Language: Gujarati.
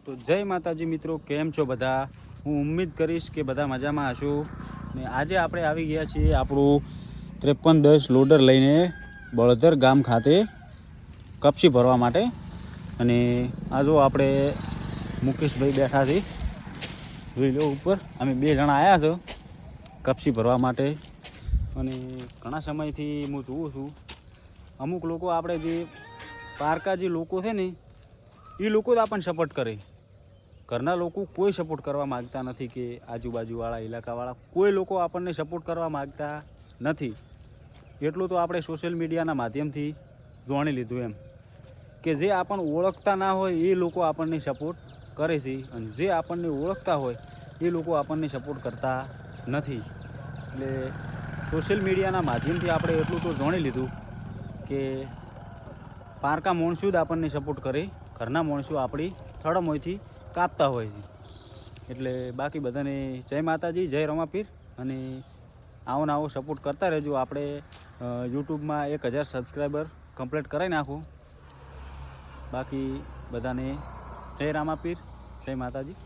તો જય માતાજી મિત્રો, કેમ છો બધા? હું ઉમ્મીદ કરીશ કે બધા મજામાં હશો. ને આજે આપણે આવી ગયા છીએ આપણું 5310 લોડર લઈને બળધર ગામ ખાતે કપસી ભરવા માટે. અને આ જો આપણે મુકેશભાઈ બેઠા છે, જોઈ લો ઉપર. અમે 2 જણા આવ્યા છો કપસી ભરવા માટે. અને ઘણા સમયથી હું જોઉં છું અમુક લોકો, આપણે જે પારકા જે લોકો છે ને, એ લોકો જ આપણને સપોર્ટ કરે. ઘરના લોકો કોઈ સપોર્ટ કરવા માગતા નથી, કે આજુબાજુવાળા ઇલાકાવાળા કોઈ લોકો આપણને સપોર્ટ કરવા માગતા નથી. એટલું તો આપણે સોશિયલ મીડિયાના માધ્યમથી જાણી લીધું એમ, કે જે આપણને ઓળખતા ના હોય એ લોકો આપણને સપોર્ટ કરે છે, અને જે આપણને ઓળખતા હોય એ લોકો આપણને સપોર્ટ કરતા નથી. એટલે સોશિયલ મીડિયાના માધ્યમથી આપણે એટલું તો જાણી લીધું કે પારકા માણસો જ આપણને સપોર્ટ કરે, ઘરના માણસો આપણી થડમોયથી કાપતા હોય છે. એટલે બાકી બધાને જય માતાજી, જય રમાપીર. અને આવો ને આવો સપોર્ટ કરતા રહેજો. આપણે યુટ્યુબમાં 1000 સબસ્ક્રાઈબર કમ્પ્લીટ કરાવી નાખું. બાકી બધાને જય રામાપીર, જય માતાજી.